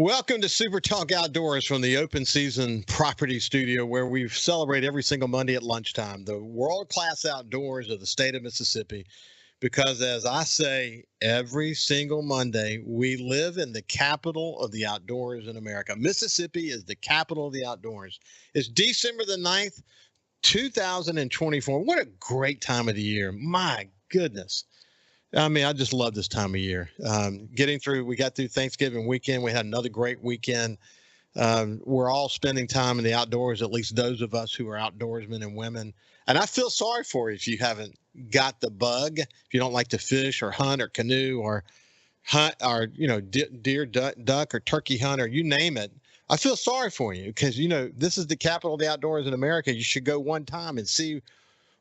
Welcome to SuperTalk Outdoors from the Open Season Property Studio, where we celebrate every single Monday at lunchtime the world-class outdoors of the state of Mississippi. Because, as I say every single Monday, we live in the capital of the outdoors in America. Mississippi is the capital of the outdoors. It's December the 9th, 2024. What a great time of the year. My goodness. I mean, I just love this time of year. We got through Thanksgiving weekend. We had another great weekend. We're all spending time in the outdoors, at least those of us who are outdoorsmen and women. And I feel sorry for you if you haven't got the bug, if you don't like to fish or hunt or canoe or hunt or, deer, duck or turkey hunt or you name it. I feel sorry for you because, this is the capital of the outdoors in America. You should go one time and see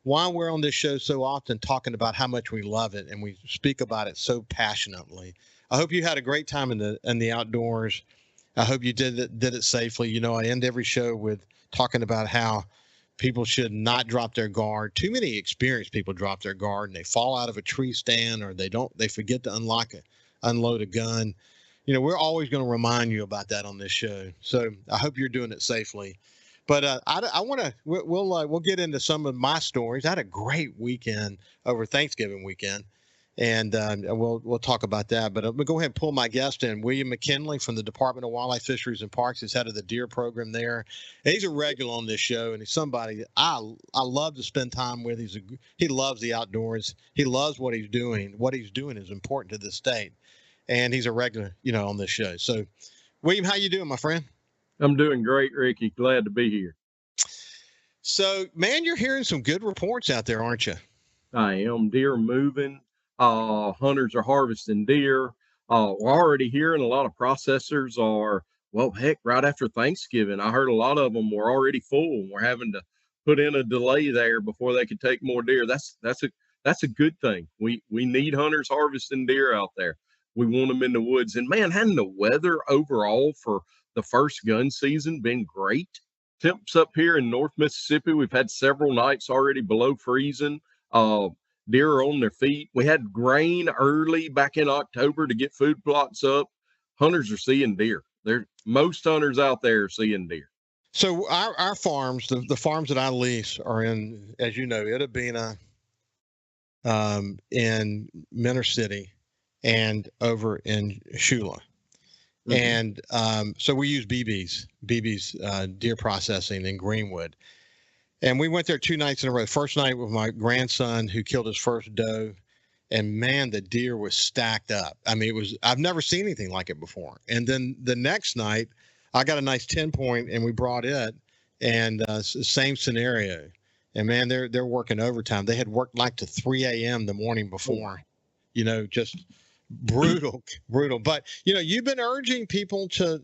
why we're on this show so often talking about how much we love it and we speak about it so passionately. I hope you had a great time in the outdoors. I hope you did it safely. I end every show with talking about how people should not drop their guard. Too many experienced people drop their guard and they fall out of a tree stand or they forget to unload a gun. We're always going to remind you about that on this show. So I hope you're doing it safely. But we'll get into some of my stories. I had a great weekend over Thanksgiving weekend, and we'll talk about that. But I'm going to go ahead and pull my guest in, William McKinley from the Department of Wildlife, Fisheries, and Parks. He's head of the deer program there. And he's a regular on this show, and he's somebody I love to spend time with. He loves the outdoors. He loves what he's doing. What he's doing is important to the state, and he's a regular, on this show. So, William, how you doing, my friend? I'm doing great, Ricky. Glad to be here. So, man, you're hearing some good reports out there, aren't you? I am. Deer moving. Hunters are harvesting deer. We're already hearing a lot of processors are, right after Thanksgiving. I heard a lot of them were already full and we're having to put in a delay there before they could take more deer. That's a good thing. We need hunters harvesting deer out there. We want them in the woods. And man, hadn't the weather overall for the first gun season been great? Temps up here in North Mississippi, we've had several nights already below freezing. Deer are on their feet. We had rain early back in October to get food plots up. Hunters are seeing deer. Most hunters out there are seeing deer. So our farms, the farms that I lease are in, as you know, Itta Bena, in Menor City and over in Shula. Mm-hmm. And so we use BB's deer processing in Greenwood. And we went there 2 nights in a row. First night with my grandson who killed his first doe. And man, the deer was stacked up. I mean, I've never seen anything like it before. And then the next night, I got a nice 10-point and we brought it. And same scenario. And man, they're working overtime. They had worked like to 3 a.m. the morning before, just brutal. But, you've been urging people to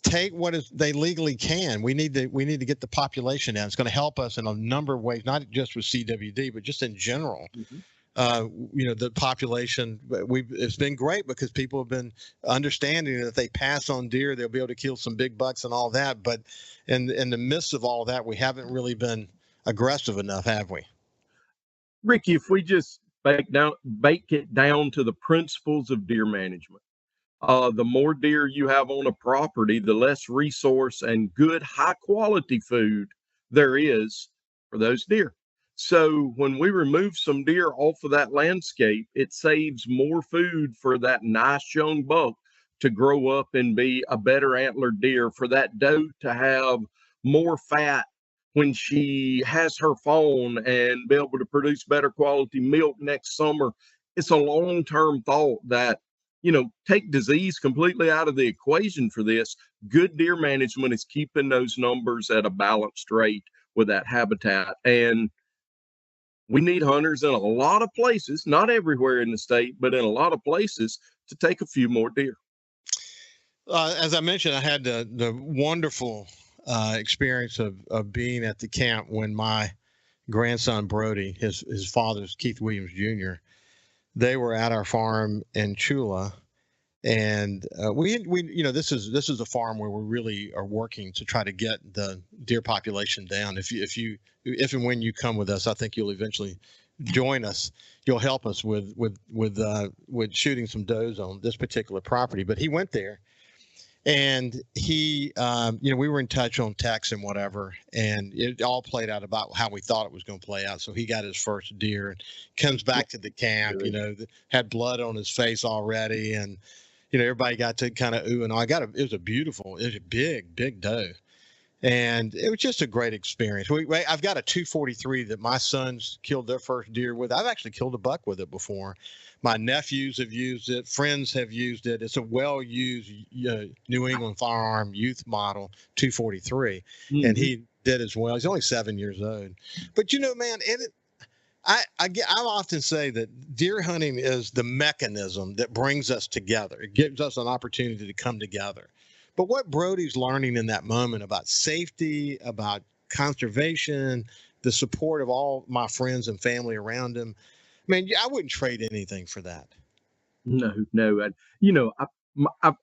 take what they legally can. We need to get the population down. It's going to help us in a number of ways, not just with CWD, but just in general. Mm-hmm. The population, it's been great because people have been understanding that if they pass on deer, they'll be able to kill some big bucks and all that. But in the midst of all of that, we haven't really been aggressive enough, have we? Ricky, if we just bake it down to the principles of deer management. The more deer you have on a property, the less resource and good high quality food there is for those deer. So when we remove some deer off of that landscape, it saves more food for that nice young buck to grow up and be a better antlered deer, for that doe to have more fat when she has her fawn and be able to produce better quality milk next summer. It's a long-term thought that, take disease completely out of the equation for this. Good deer management is keeping those numbers at a balanced rate with that habitat. And we need hunters in a lot of places, not everywhere in the state, but in a lot of places to take a few more deer. As I mentioned, I had the wonderful experience of being at the camp when my grandson Brody, his father's Keith Williams Jr., they were at our farm in Chula, and we this is a farm where we really are working to try to get the deer population down. If and when you come with us, I think you'll eventually join us. You'll help us with shooting some does on this particular property." But he went there, and he, we were in touch on text and whatever, and it all played out about how we thought it was going to play out. So he got his first deer and comes back to the camp, had blood on his face already, and everybody got to kind of ooh and ah. It was a big doe. And it was just a great experience. I've got a 243 that my sons killed their first deer with. I've actually killed a buck with it before. My nephews have used it. Friends have used it. It's a well-used New England firearm youth model 243, and he did as well. He's only 7 years old. But man, I often say that deer hunting is the mechanism that brings us together. It gives us an opportunity to come together. But what Brody's learning in that moment about safety, about conservation, the support of all my friends and family around him, man, I wouldn't trade anything for that. No.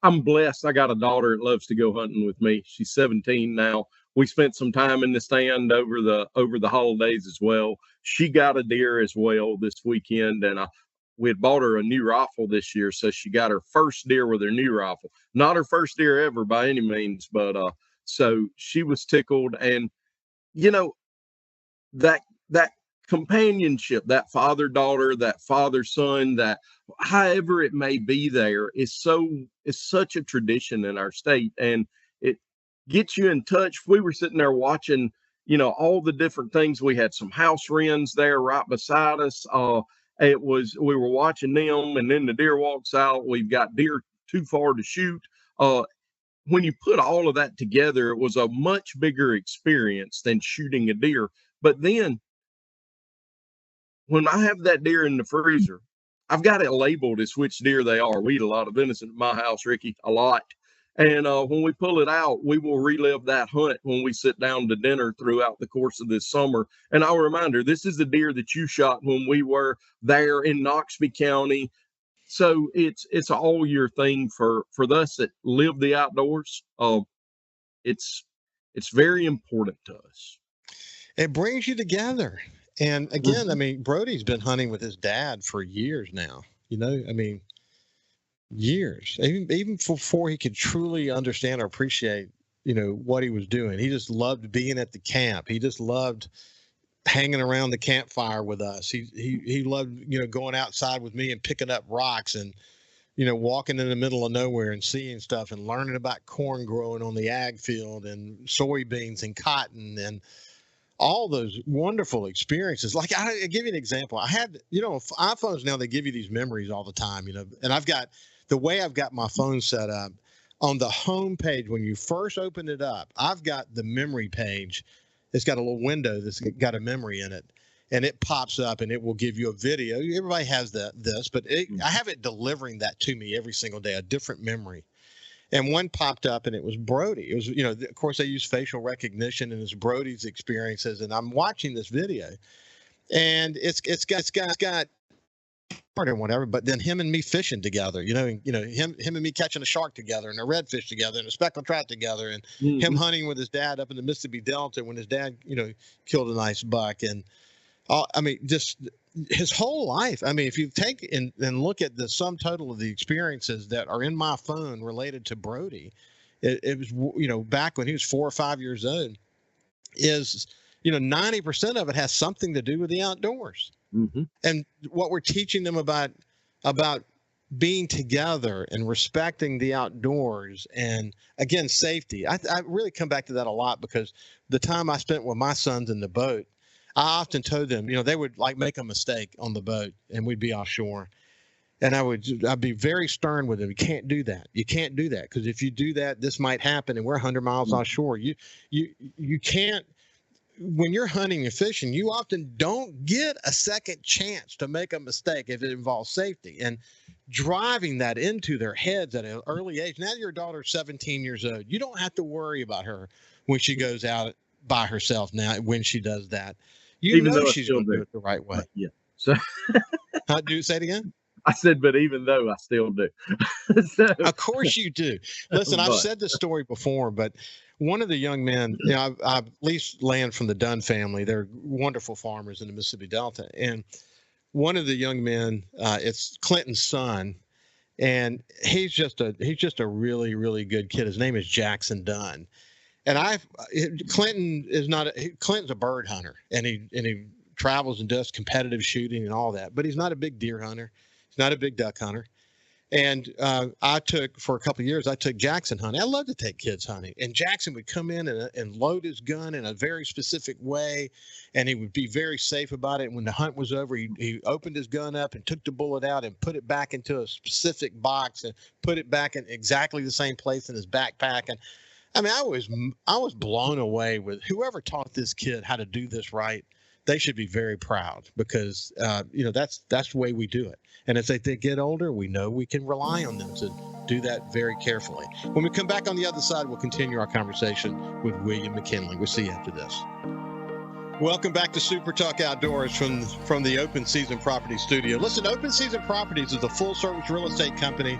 I'm blessed. I got a daughter that loves to go hunting with me. She's 17 now. We spent some time in the stand over the holidays as well. She got a deer as well this weekend, and we had bought her a new rifle this year, so she got her first deer with her new rifle. Not her first deer ever by any means, but so she was tickled. And that companionship, that father-daughter, that father-son, that however it may be there is such a tradition in our state, and it gets you in touch. We were sitting there watching, all the different things. We had some house wrens there right beside us. We were watching them, and then the deer walks out. We've got deer too far to shoot. When you put all of that together, it was a much bigger experience than shooting a deer. But then when I have that deer in the freezer, I've got it labeled as which deer they are. We eat a lot of venison at my house, Ricky, a lot. And when we pull it out, we will relive that hunt when we sit down to dinner throughout the course of this summer. And I'll remind her, this is the deer that you shot when we were there in Noxubee County. So it's an all year thing for us that live the outdoors. It's very important to us. It brings you together. And again, I mean, Brody's been hunting with his dad for years now, years, even before he could truly understand or appreciate, what he was doing. He just loved being at the camp. He just loved hanging around the campfire with us. He loved, going outside with me and picking up rocks and, walking in the middle of nowhere and seeing stuff and learning about corn growing on the ag field and soybeans and cotton and all those wonderful experiences. Like I give you an example. I had, iPhones now, they give you these memories all the time, and I've got the way I've got my phone set up on the home page. When you first open it up, I've got the memory page. It's got a little window that's got a memory in it, and it pops up and it will give you a video. Everybody has this, but I have it delivering that to me every single day, a different memory. And one popped up, and it was Brody. It was, of course, they use facial recognition, and it's Brody's experiences. And I'm watching this video, and it's got or whatever, but then him and me fishing together, him and me catching a shark together and a redfish together and a speckled trout together, and him hunting with his dad up in the Mississippi Delta when his dad, killed a nice buck. And just his whole life. If you take and look at the sum total of the experiences that are in my phone related to Brody, it was, back when he was 4 or 5 years old, is, 90% of it has something to do with the outdoors. And what we're teaching them about being together and respecting the outdoors, and again, safety. I really come back to that a lot, because the time I spent with my sons in the boat, I often told them, they would make a mistake on the boat and we'd be offshore. And I'd be very stern with them. You can't do that. You can't do that, because if you do that, this might happen, and we're 100 miles offshore. You can't. When you're hunting and fishing, you often don't get a second chance to make a mistake if it involves safety. And driving that into their heads at an early age. Now your daughter's 17 years old. You don't have to worry about her when she goes out by herself now, when she does that. Even though she's going to do it the right way. Yeah. So how do you say it again? I said, but even though I still do. Of course you do. Listen, I've said this story before, but one of the young men, I've leased land from the Dunn family. They're wonderful farmers in the Mississippi Delta. And one of the young men, it's Clinton's son, and he's just a really, really good kid. His name is Jackson Dunn. And Clinton's a bird hunter, and he travels and does competitive shooting and all that, but he's not a big deer hunter. He's not a big duck hunter. And for a couple of years, I took Jackson hunting. I love to take kids hunting. And Jackson would come in and load his gun in a very specific way, and he would be very safe about it. And when the hunt was over, he opened his gun up and took the bullet out and put it back into a specific box and put it back in exactly the same place in his backpack. And I mean, I was blown away with whoever taught this kid how to do this right. They should be very proud because, that's the way we do it. And as they get older, we know we can rely on them to do that very carefully. When we come back on the other side, we'll continue our conversation with William McKinley. We'll see you after this. Welcome back to Super Talk Outdoors from the Open Season Property Studio. Listen, Open Season Properties is a full-service real estate company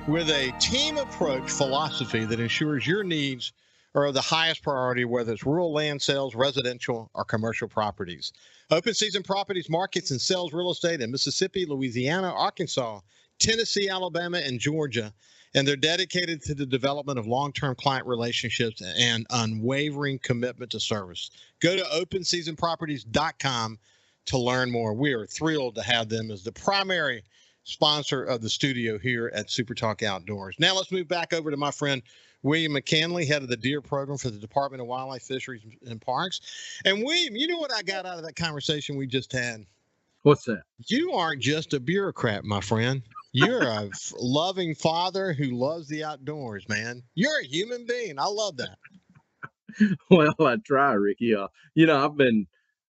with a team approach philosophy that ensures your needs are of the highest priority, whether it's rural land sales, residential, or commercial properties. Open Season Properties markets and sells real estate in Mississippi, Louisiana, Arkansas, Tennessee, Alabama, and Georgia. And they're dedicated to the development of long-term client relationships and unwavering commitment to service. Go to openseasonproperties.com to learn more. We are thrilled to have them as the primary sponsor of the studio here at Super Talk Outdoors. Now let's move back over to my friend William McKinley, head of the deer program for the Department of Wildlife, Fisheries, and Parks. And William, you know what I got out of that conversation we just had? What's that? You aren't just a bureaucrat, my friend. You're a loving father who loves the outdoors, man. You're a human being. I love that. Well, I try, Ricky. I've been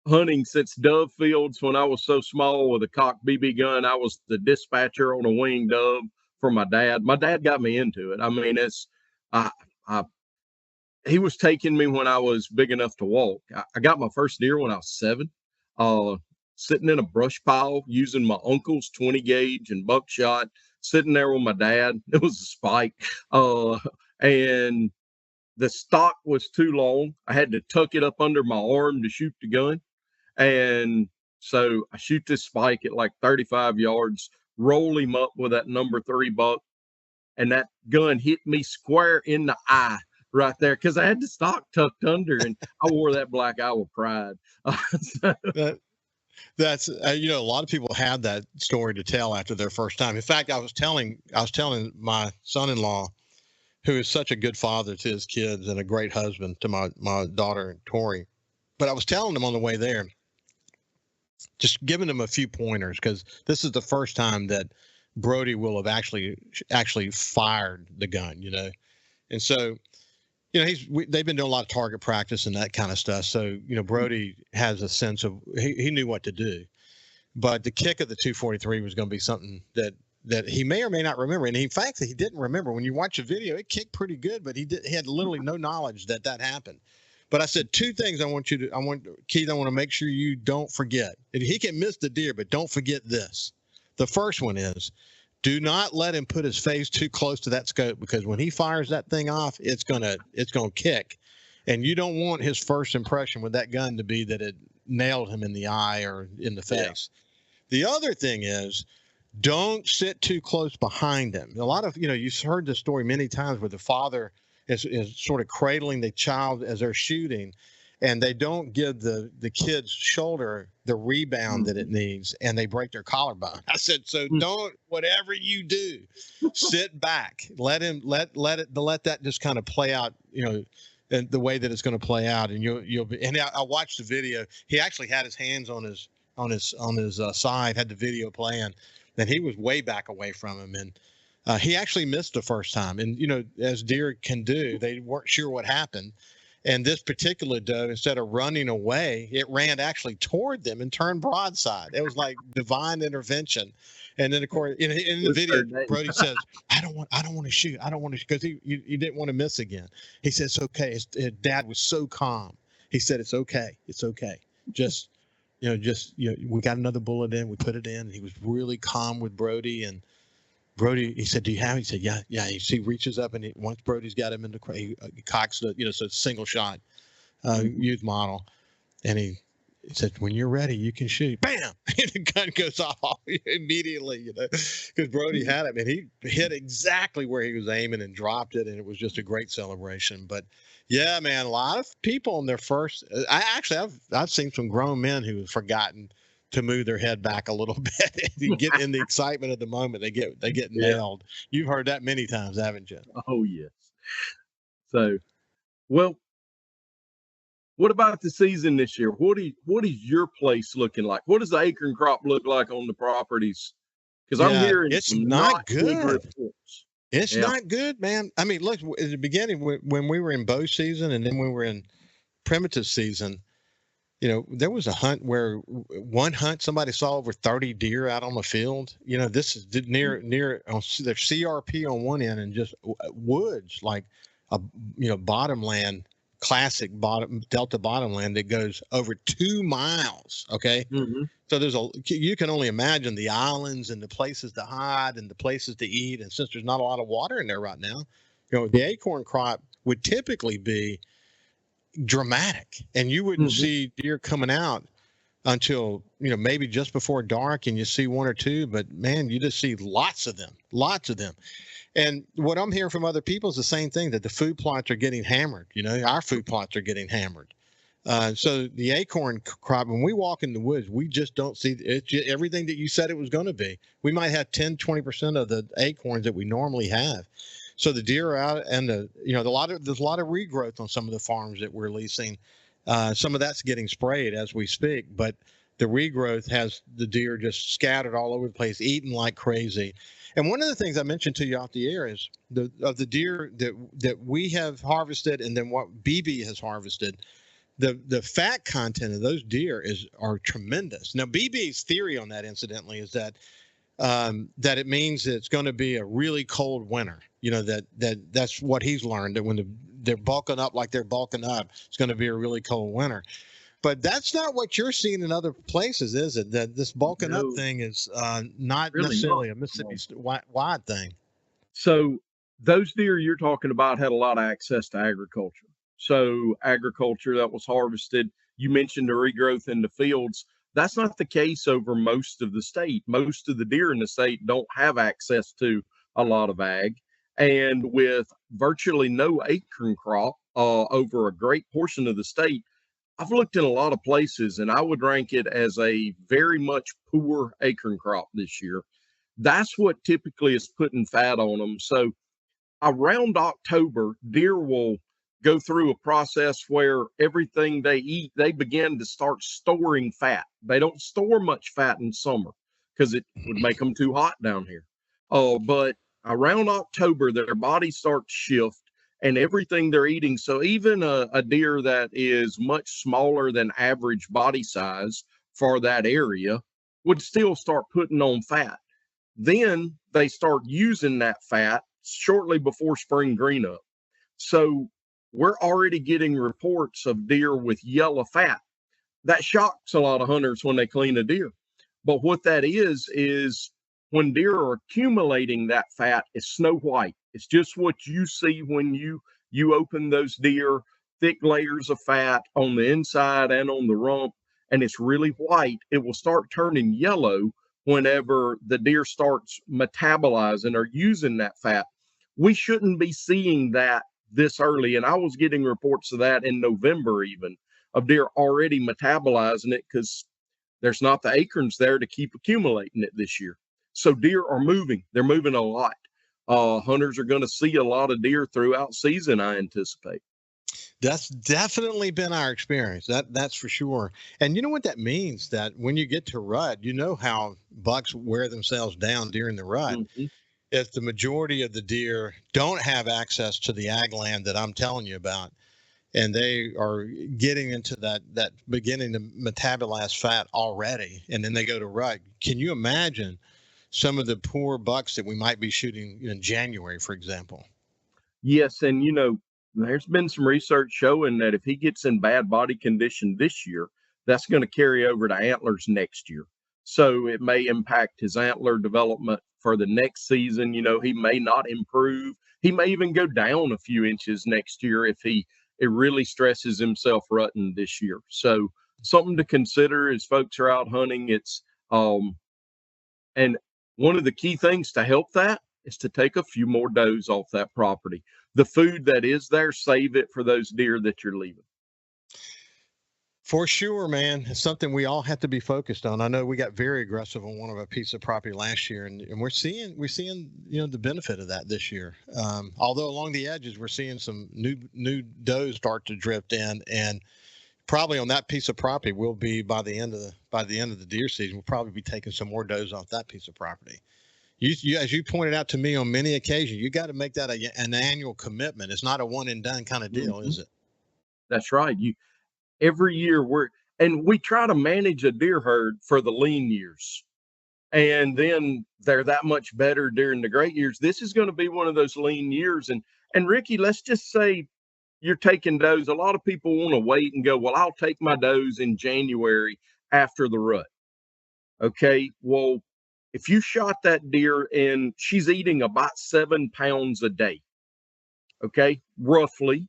hunting since dove fields when I was so small with a cocked BB gun. I was the dispatcher on a winged dove for my dad. My dad got me into it. I mean, he was taking me when I was big enough to walk. I got my first deer when I was 7, sitting in a brush pile using my uncle's 20 gauge and buckshot, sitting there with my dad. It was a spike. And the stock was too long. I had to tuck it up under my arm to shoot the gun. And so I shoot this spike at like 35 yards, roll him up with that number 3 buck. And that gun hit me square in the eye right there because I had the stock tucked under, and I wore that black eye with pride. That's a lot of people have that story to tell after their first time. In fact, I was telling my son-in-law, who is such a good father to his kids and a great husband to my daughter Tori, but I was telling him on the way there, just giving him a few pointers because this is the first time that Brody will have actually fired the gun, and so, they've been doing a lot of target practice and that kind of stuff. So, Brody has a sense of he knew what to do, but the kick of the 243 was going to be something that he may or may not remember. And in fact, he didn't remember. When you watch the video, it kicked pretty good, but he had literally no knowledge that happened. But I said 2 things Keith, I want to make sure you don't forget. And he can miss the deer, but don't forget this. The first one is, do not let him put his face too close to that scope, because when he fires that thing off, it's gonna kick, and you don't want his first impression with that gun to be that it nailed him in the eye or in the face. Yeah. The other thing is, don't sit too close behind him. A lot of you've heard this story many times where the father is sort of cradling the child as they're shooting, and they don't give the kid's shoulder the rebound that it needs, and they break their collarbone. I said, so don't, whatever you do, sit back, let that just kind of play out, and the way that it's going to play out, and you'll be. And I watched the video. He actually had his hands on his side, had the video playing, and he was way back away from him, and he actually missed the first time. And as deer can do, they weren't sure what happened. And this particular dove, instead of running away, it ran actually toward them and turned broadside. It was like divine intervention. And then, of course, in the video, Brody says, I don't want to shoot. I don't want to, because he didn't want to miss again. He said, it's okay. His dad was so calm. He said, it's okay. It's okay. Just we got another bullet in. We put it in. And he was really calm with Brody. And Brody, he said, "Do you have?" He said, "Yeah, yeah." He reaches up and once Brody's got him in the he cocks the, so it's single shot, youth model, and he said, "When you're ready, you can shoot." Bam! And the gun goes off immediately, because Brody had him, and he hit exactly where he was aiming and dropped it, and it was just a great celebration. But yeah, man, a lot of people on their first. I've seen some grown men who have forgotten to move their head back a little bit. You get in the excitement of the moment, they get nailed. You've heard that many times, haven't you? Oh yes. So, well, what about the season this year? What is your place looking like? What does the acorn crop look like on the properties? Because I'm hearing it's some not good reports. It's not good, man. I mean, look, at the beginning when we were in bow season and then when we were in primitive season, there was a hunt where one hunt somebody saw over 30 deer out on the field. This is near on their CRP on one end and just woods, like a bottomland, classic delta bottomland that goes over 2 miles. Okay. Mm-hmm. So you can only imagine the islands and the places to hide and the places to eat. And since there's not a lot of water in there right now, the acorn crop would typically be dramatic, and you wouldn't see deer coming out until maybe just before dark, and you see one or two, but man, you just see lots of them. And what I'm hearing from other people is the same thing, that the food plots are getting hammered. Our food plots are getting hammered. So the acorn crop, when we walk in the woods, we just don't see everything that you said it was going to be. We might have 10-20% of the acorns that we normally have. So the deer are out, and there's a lot of regrowth on some of the farms that we're leasing. Some of that's getting sprayed as we speak, but the regrowth has the deer just scattered all over the place, eating like crazy. And one of the things I mentioned to you off the air is the deer that we have harvested, and then what BB has harvested. The fat content of those deer are tremendous. Now, BB's theory on that, incidentally, is that it means it's going to be a really cold winter. That's what he's learned, that when they're bulking up like they're bulking up, it's going to be a really cold winter. But that's not what you're seeing in other places, is it? That this bulking up thing is not really necessarily a Mississippi wide thing. So those deer you're talking about had a lot of access to agriculture. So agriculture that was harvested, you mentioned the regrowth in the fields. That's not the case over most of the state. Most of the deer in the state don't have access to a lot of ag. And with virtually no acorn crop over a great portion of the state, I've looked in a lot of places, and I would rank it as a very much poor acorn crop this year. That's what typically is putting fat on them. So around October, deer will go through a process where everything they eat, they begin to start storing fat. They don't store much fat in summer because it would make them too hot down here. But around October, their bodies start to shift and everything they're eating. So even a deer that is much smaller than average body size for that area would still start putting on fat. Then they start using that fat shortly before spring green up. So we're already getting reports of deer with yellow fat. That shocks a lot of hunters when they clean a deer. But what that is when deer are accumulating that fat, it's snow white. It's just what you see when you open those deer, thick layers of fat on the inside and on the rump, and it's really white. It will start turning yellow whenever the deer starts metabolizing or using that fat. We shouldn't be seeing that this early. And I was getting reports of that in November, even, of deer already metabolizing it because there's not the acorns there to keep accumulating it this year. So deer are moving. They're moving a lot. Hunters are going to see a lot of deer throughout season, I anticipate. That's definitely been our experience. That's for sure. And you know what that means? That when you get to rut, you know how bucks wear themselves down during the rut. Mm-hmm. If the majority of the deer don't have access to the ag land that I'm telling you about, and they are getting into that beginning to metabolize fat already, and then they go to rut, can you imagine some of the poor bucks that we might be shooting in January, for example? Yes, and there's been some research showing that if he gets in bad body condition this year, that's going to carry over to antlers next year. So it may impact his antler development for the next season. He may not improve. He may even go down a few inches next year if it really stresses himself rutting this year. So something to consider as folks are out hunting. And one of the key things to help that is to take a few more does off that property. The food that is there, save it for those deer that you're leaving. For sure, man. It's something we all have to be focused on. I know we got very aggressive on one of our piece of property last year, and we're seeing the benefit of that this year. Although along the edges, we're seeing some new does start to drift in, and probably on that piece of property, we'll be by the end of the deer season, we'll probably be taking some more does off that piece of property. You as you pointed out to me on many occasions, you got to make that an annual commitment. It's not a one and done kind of deal, is it? That's right. Every year we try to manage a deer herd for the lean years, and then they're that much better during the great years. This is going to be one of those lean years. And Ricky, let's just say you're taking does. A lot of people want to wait and go, well, I'll take my does in January after the rut. Okay. Well, if you shot that deer and she's eating about 7 pounds a day, okay, roughly,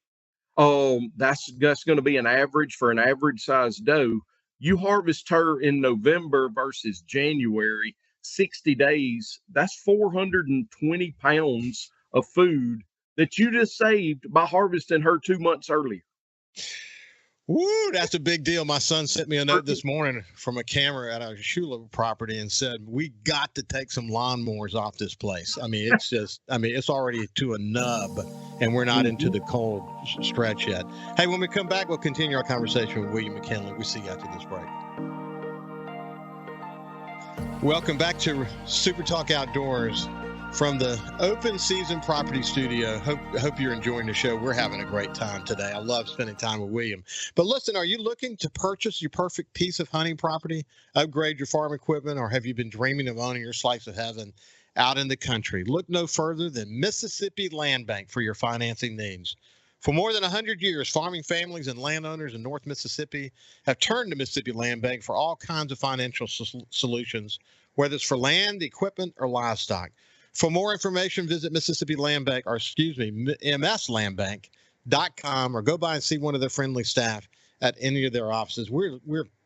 that's going to be an average for an average sized doe. You harvest her in November versus January, 60 days, that's 420 pounds of food that you just saved by harvesting her 2 months earlier. Woo, that's a big deal. My son sent me a note this morning from a camera at our Shula property and said, we got to take some lawnmowers off this place. It's already to a nub, and we're not into the cold stretch yet. Hey, when we come back, we'll continue our conversation with William McKinley. We'll see you after this break. Welcome back to SuperTalk Outdoors from the open season property studio. Hope you're enjoying the show. We're having a great time today. I love spending time with William. But listen, are you looking to purchase your perfect piece of hunting property, upgrade your farm equipment, or have you been dreaming of owning your slice of heaven out in the country? Look no further than Mississippi Land Bank for your financing needs. For more than 100 years, farming families and landowners in North Mississippi have turned to Mississippi Land Bank for all kinds of financial solutions, whether it's for land, equipment, or livestock. For more information, visit mslandbank.com or go by and see one of their friendly staff at any of their offices. We're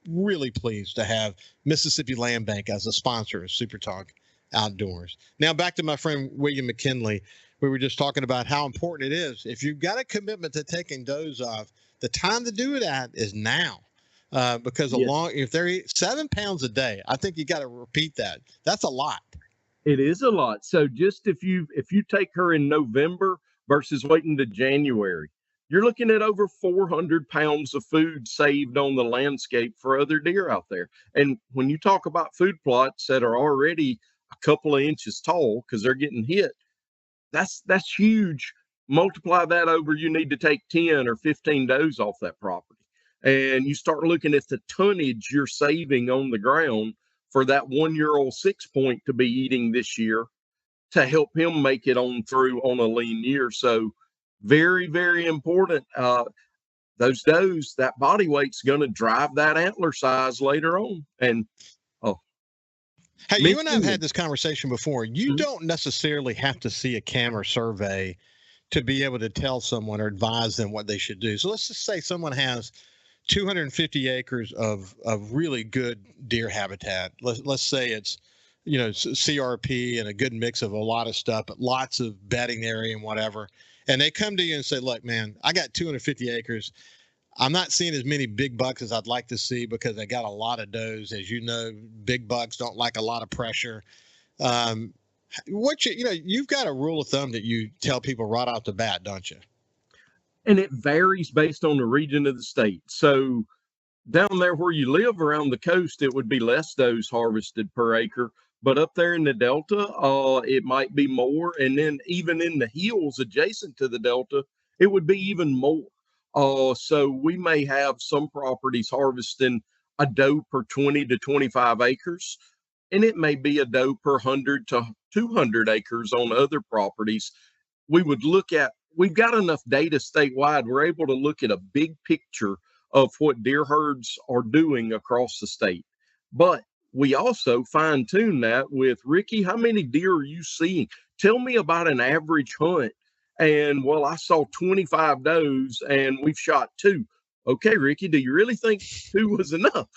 really pleased to have Mississippi Land Bank as a sponsor of SuperTalk Outdoors. Now back to my friend William McKinley. We were just talking about how important it is. If you've got a commitment to taking does off, the time to do that is now. Because if they're 7 pounds a day, I think you got to repeat that. That's a lot. It is a lot. So just if you take her in November versus waiting to January, you're looking at over 400 pounds of food saved on the landscape for other deer out there. And when you talk about food plots that are already a couple of inches tall because they're getting hit, that's huge. Multiply that over, you need to take 10 or 15 does off that property. And you start looking at the tonnage you're saving on the ground for that 1-year-old 6-point to be eating this year to help him make it on through on a lean year. So very, very important. Those does, that body weight's going to drive that antler size later on. And hey, you and I have had this conversation before. You don't necessarily have to see a camera survey to be able to tell someone or advise them what they should do. So let's just say someone has 250 acres of really good deer habitat. Let's say it's, CRP and a good mix of a lot of stuff, but lots of bedding area and whatever. And they come to you and say, look, man, I got 250 acres. I'm not seeing as many big bucks as I'd like to see because I got a lot of does. As you know, big bucks don't like a lot of pressure. You've got a rule of thumb that you tell people right off the bat, don't you? And it varies based on the region of the state. So down there where you live around the coast, it would be less does harvested per acre. But up there in the Delta, it might be more. And then even in the hills adjacent to the Delta, it would be even more. So we may have some properties harvesting a doe per 20 to 25 acres. And it may be a doe per 100 to 200 acres on other properties. We've got enough data statewide. We're able to look at a big picture of what deer herds are doing across the state. But we also fine tune that with, Ricky, how many deer are you seeing? Tell me about an average hunt. And well, I saw 25 does and we've shot 2. Okay, Ricky, do you really think 2 was enough?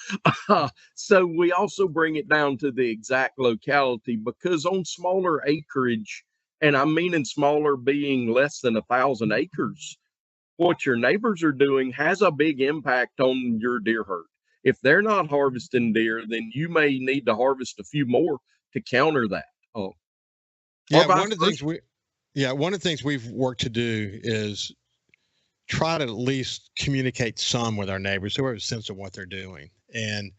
So we also bring it down to the exact locality, because on smaller acreage, and I'm meaning smaller being less than 1,000 acres, what your neighbors are doing has a big impact on your deer herd. If they're not harvesting deer, then you may need to harvest a few more to counter that. Oh, or Yeah, vice one of the versa. things we yeah, one of the things we've worked to do is try to at least communicate some with our neighbors so we have a sense of what they're doing. And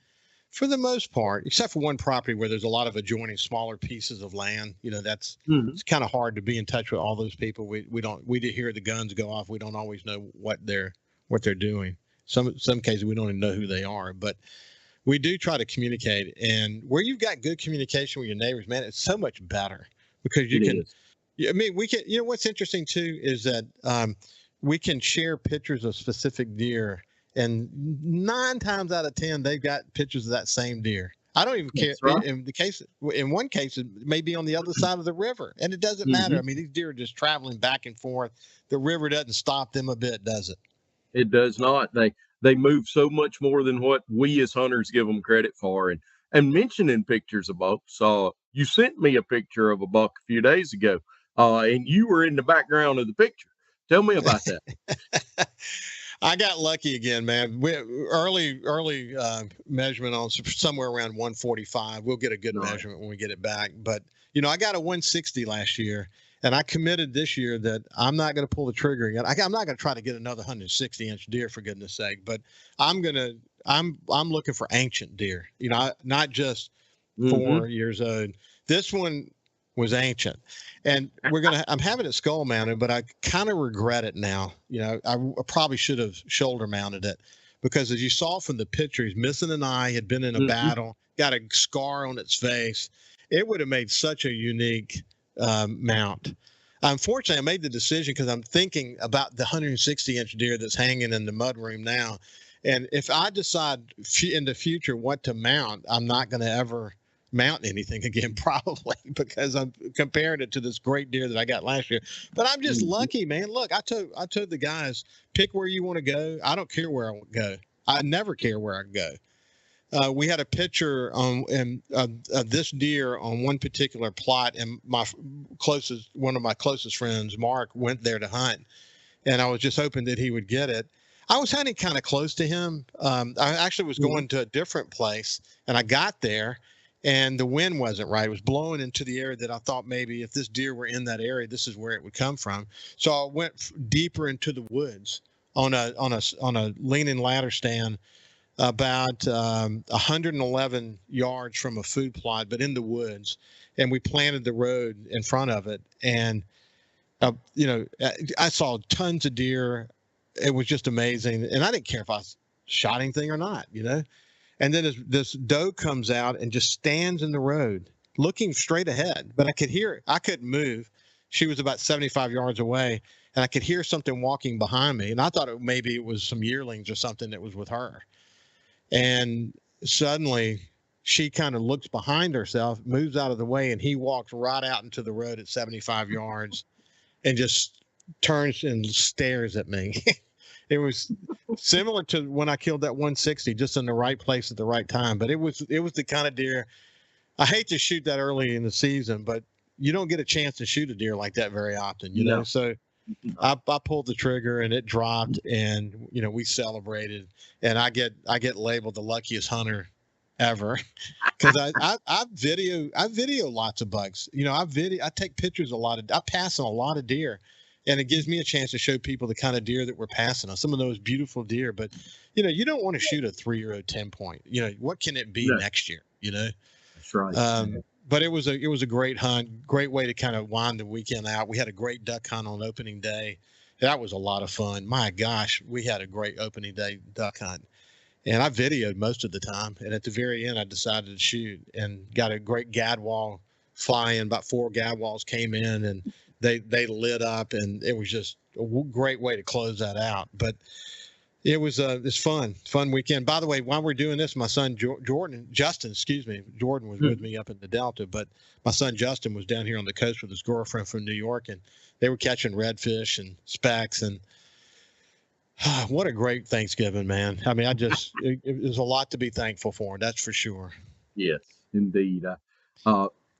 for the most part, except for one property where there's a lot of adjoining smaller pieces of land, that's Mhm. it's kind of hard to be in touch with all those people. We did hear the guns go off. We don't always know what they're doing. Some cases we don't even know who they are, but we do try to communicate. And where you've got good communication with your neighbors, man, it's so much better because you It can. is. Yeah, I mean, we can. What's interesting too is that we can share pictures of specific deer, and 9 times out of 10, they've got pictures of that same deer. I don't even care. That's right. In one case, it may be on the other side of the river, and it doesn't matter. I Mhm. mean, these deer are just traveling back and forth. The river doesn't stop them a bit, does it? It does not. They move so much more than what we as hunters give them credit for. And mentioning pictures of bucks, you sent me a picture of a buck a few days ago, and you were in the background of the picture. Tell me about that. I got lucky again, man. Early measurement on somewhere around 145. We'll get a good Right. measurement when we get it back. But I got a 160 last year, and I committed this year that I'm not going to pull the trigger again. I'm not going to try to get another 160-inch deer for goodness sake. But I'm looking for ancient deer. Not just Hmm. 4 years old. This one was ancient, and I'm having it skull mounted, but I kind of regret it now. I probably should have shoulder mounted it, because as you saw from the picture, he's missing an eye, had been in a Hmm. battle, got a scar on its face. It would have made such a unique mount. Unfortunately, I made the decision because I'm thinking about the 160-inch deer that's hanging in the mudroom now. And if I decide in the future what to mount, I'm not going to ever mount anything again, probably, because I'm comparing it to this great deer that I got last year. But I'm just Hmm. lucky, man. Look, I told the guys, pick where you want to go. I don't care where I go. I never care where I go. We had a picture of this deer on one particular plot, and one of my closest friends, Mark, went there to hunt, and I was just hoping that he would get it. I was hunting kind of close to him. I actually was Hmm. going to a different place, and I got there, and the wind wasn't right. It was blowing into the area that I thought maybe if this deer were in that area, this is where it would come from. So I went deeper into the woods on a leaning ladder stand about 111 yards from a food plot, but in the woods, and we planted the road in front of it, and I saw tons of deer. It was just amazing, and I didn't care if I shot anything or not. And then this doe comes out and just stands in the road, looking straight ahead. But I could hear it. I couldn't move. She was about 75 yards away, and I could hear something walking behind me. And I thought maybe it was some yearlings or something that was with her. And suddenly, she kind of looks behind herself, moves out of the way, and he walks right out into the road at 75 yards and just turns and stares at me. It was similar to when I killed that 160, just in the right place at the right time. But it was the kind of deer I hate to shoot that early in the season, but you don't get a chance to shoot a deer like that very often. No. So No. I pulled the trigger and it dropped, and we celebrated, and I get labeled the luckiest hunter ever because I video lots of bucks. I take pictures I pass on a lot of deer, and it gives me a chance to show people the kind of deer that we're passing on. Some of those beautiful deer, but you don't want to shoot a 3-year-old 10 point. What can it be No. next year? That's right. But it was a great hunt, great way to kind of wind the weekend out. We had a great duck hunt on opening day. That was a lot of fun. My gosh, we had a great opening day duck hunt. And I videoed most of the time. And at the very end, I decided to shoot and got a great gadwall fly in. About 4 gadwalls came in, and they lit up, and it was just a great way to close that out. But It was it's fun weekend. By the way, while we're doing this, my son Jordan was with me up in the Delta, but my son Justin was down here on the coast with his girlfriend from New York, and they were catching redfish and specks, and what a great Thanksgiving, man. I mean, it was a lot to be thankful for. That's for sure. Yes, indeed.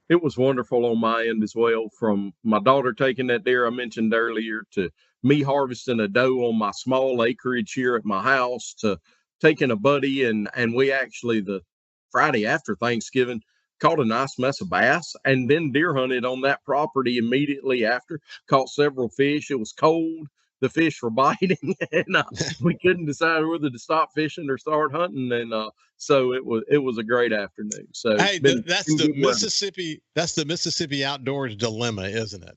It was wonderful on my end as well, from my daughter taking that deer I mentioned earlier, to me harvesting a doe on my small acreage here at my house, to taking a buddy, and we actually, the Friday after Thanksgiving, caught a nice mess of bass, and then deer hunted on that property immediately after, caught several fish. It was cold. The fish were biting, and we couldn't decide whether to stop fishing or start hunting. And so it was a great afternoon. So hey, that's the Mississippi outdoors dilemma, isn't it?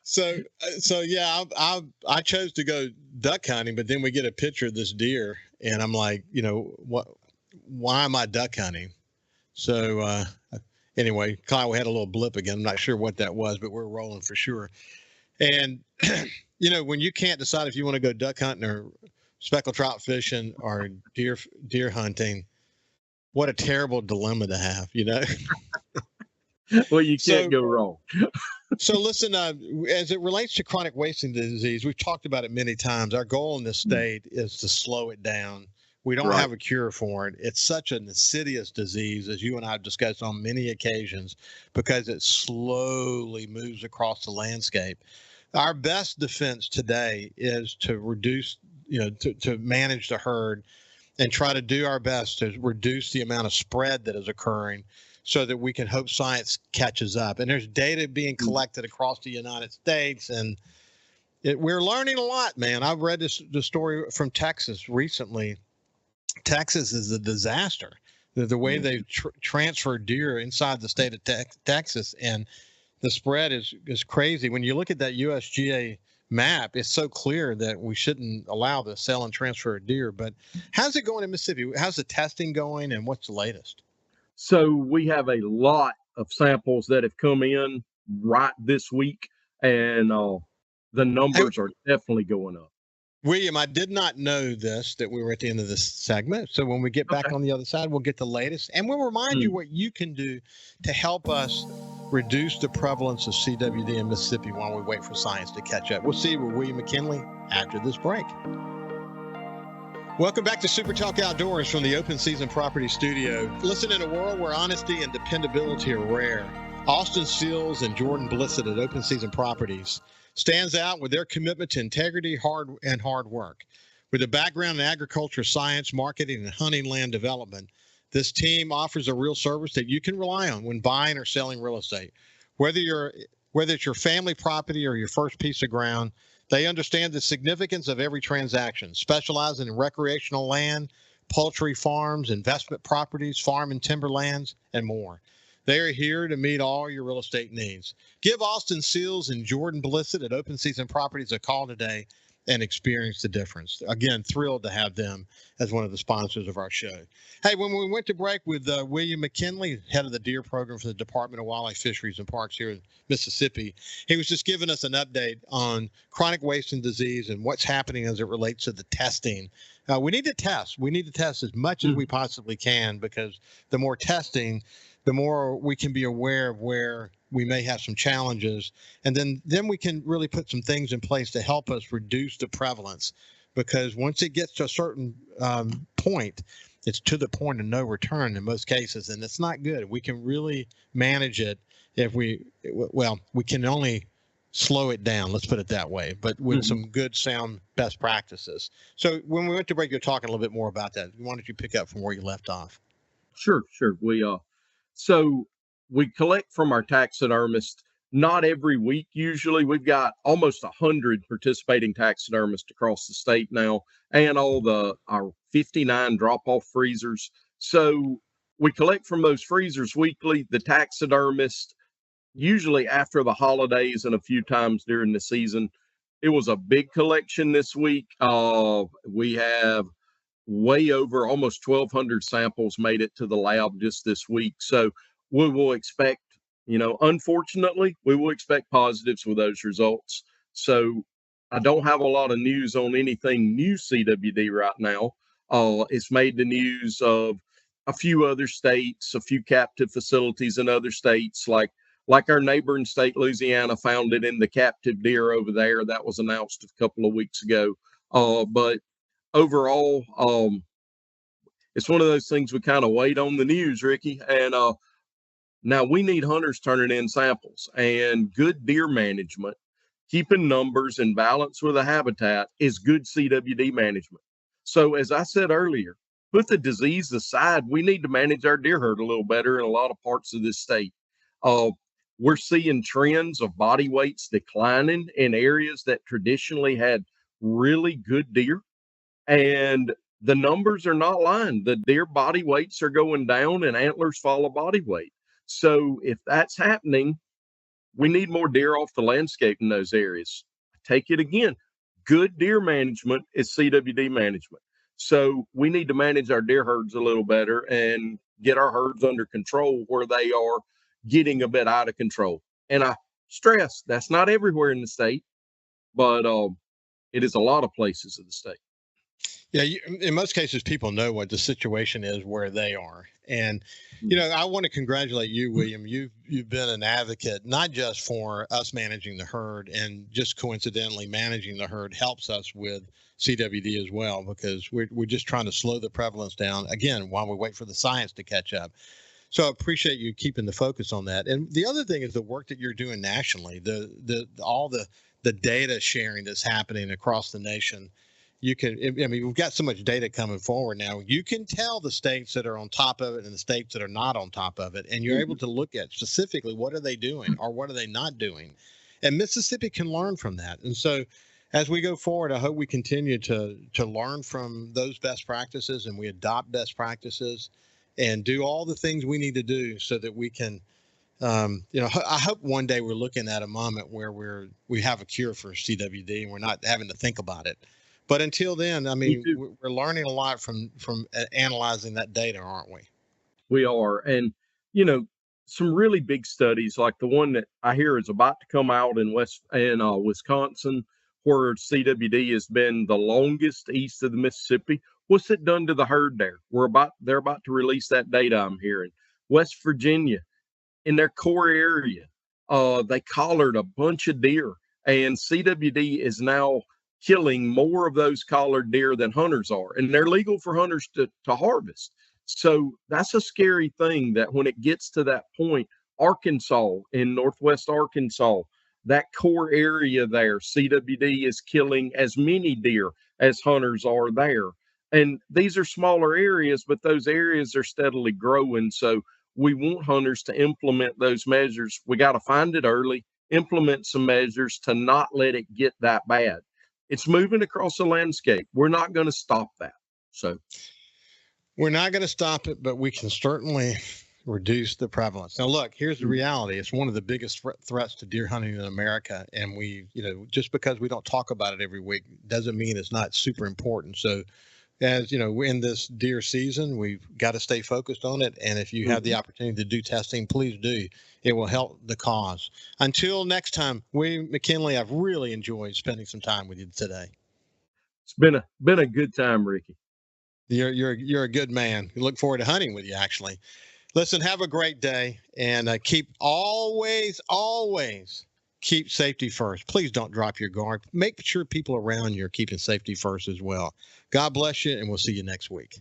So yeah, I chose to go duck hunting, but then we get a picture of this deer, and I'm like, what? Why am I duck hunting? So anyway, Kyle, we had a little blip again. I'm not sure what that was, but we're rolling for sure. And when you can't decide if you want to go duck hunting or speckled trout fishing or deer hunting, what a terrible dilemma to have, Well, you can't go wrong. So listen, as it relates to chronic wasting disease, we've talked about it many times. Our goal in this state is to slow it down. We don't have a cure for it. It's such an insidious disease, as you and I have discussed on many occasions, because it slowly moves across the landscape. Our best defense today is to reduce, to manage the herd and try to do our best to reduce the amount of spread that is occurring so that we can hope science catches up. And there's data being collected across the United States, and we're learning a lot, man. I've read the story from Texas recently. Texas is a disaster. The way they've transferred deer inside the state of Texas, and the spread is crazy. When you look at that USGA map, it's so clear that we shouldn't allow the sale and transfer of deer. But how's it going in Mississippi? How's the testing going, and what's the latest? So we have a lot of samples that have come in right this week, and the numbers are definitely going up. William, I did not know that we were at the end of this segment. So when we get back on the other side, we'll get the latest, and we'll remind you what you can do to help us reduce the prevalence of CWD in Mississippi while we wait for science to catch up. We'll see you with William McKinley after this break. Welcome back to SuperTalk Outdoors from the Open Season Property Studio. Listen, in a world where honesty and dependability are rare, Austin Seals and Jordan Blissett at Open Season Properties stands out with their commitment to integrity, hard work. With a background in agriculture, science, marketing, and hunting land development, this team offers a real service that you can rely on when buying or selling real estate. Whether it's your family property or your first piece of ground, they understand the significance of every transaction, specializing in recreational land, poultry farms, investment properties, farm and timber lands, and more. They are here to meet all your real estate needs. Give Austin Seals and Jordan Blissett at Open Season Properties a call today and experience the difference. Again, thrilled to have them as one of the sponsors of our show. Hey, when we went to break with William McKinley, head of the deer program for the Department of Wildlife, Fisheries, and Parks here in Mississippi, he was just giving us an update on chronic wasting disease and what's happening as it relates to the testing. We need to test. We need to test as much as we possibly can, because the more testing, the more we can be aware of where we may have some challenges. And then we can really put some things in place to help us reduce the prevalence. Because once it gets to a certain point, it's to the point of no return in most cases. And it's not good. We can really manage it if we can only slow it down. Let's put it that way, but with some good, sound best practices. So when we went to break, you're talking a little bit more about that. Why don't you pick up from where you left off? Sure. So we collect from our taxidermist, not every week. Usually we've got almost 100 participating taxidermists across the state now, and our 59 drop-off freezers. So we collect from those freezers weekly. The taxidermist, usually after the holidays and a few times during the season. It was a big collection this week. We have way over almost 1,200 samples made it to the lab just this week. So we will expect, unfortunately, we will expect positives with those results. So I don't have a lot of news on anything new CWD right now. It's made the news of a few other states, a few captive facilities in other states, like our neighboring state, Louisiana, found it in the captive deer over there. That was announced a couple of weeks ago. But overall, it's one of those things we kind of wait on the news, Ricky. And now we need hunters turning in samples, and good deer management, keeping numbers in balance with the habitat, is good CWD management. So as I said earlier, put the disease aside, we need to manage our deer herd a little better in a lot of parts of this state. We're seeing trends of body weights declining in areas that traditionally had really good deer, and the numbers are not lying. The deer body weights are going down and antlers follow body weight. So if that's happening, we need more deer off the landscape in those areas. Take it again. Good deer management is CWD management. So we need to manage our deer herds a little better and get our herds under control where they are getting a bit out of control. And I stress that's not everywhere in the state, but it is a lot of places in the state. Yeah, in most cases, people know what the situation is where they are, and I want to congratulate you, William. You've been an advocate not just for us managing the herd, and just coincidentally, managing the herd helps us with CWD as well, because we're just trying to slow the prevalence down again while we wait for the science to catch up. So I appreciate you keeping the focus on that. And the other thing is the work that you're doing nationally, all the data sharing that's happening across the nation. You can, I mean, we've got so much data coming forward now. You can tell the states that are on top of it and the states that are not on top of it. And you're able to look at specifically what are they doing or what are they not doing. And Mississippi can learn from that. And so as we go forward, I hope we continue to learn from those best practices, and we adopt best practices and do all the things we need to do so that we can, I hope one day we're looking at a moment where we have a cure for CWD and we're not having to think about it. But until then, I mean, we're learning a lot from analyzing that data, aren't we? We are. And, some really big studies like the one that I hear is about to come out in Wisconsin, where CWD has been the longest east of the Mississippi. What's it done to the herd there? They're about to release that data, I'm hearing. West Virginia, in their core area, they collared a bunch of deer, and CWD is now killing more of those collared deer than hunters are, and they're legal for hunters to harvest. So that's a scary thing, that when it gets to that point, Arkansas, in Northwest Arkansas, that core area there, CWD is killing as many deer as hunters are there. And these are smaller areas, but those areas are steadily growing. So we want hunters to implement those measures. We got to find it early, implement some measures to not let it get that bad. It's moving across the landscape. We're not going to stop that. So we're not going to stop it, but we can certainly reduce the prevalence. Now, look, here's the reality. It's one of the biggest threats to deer hunting in America. And just because we don't talk about it every week doesn't mean it's not super important. So as we're in this deer season, we've got to stay focused on it. And if you have the opportunity to do testing, please do. It will help the cause. Until next time, William McKinley, I've really enjoyed spending some time with you today. It's been a good time, Ricky. You're a good man. We look forward to hunting with you, actually. Listen, have a great day, and keep always keep safety first. Please don't drop your guard. Make sure people around you are keeping safety first as well. God bless you, and we'll see you next week.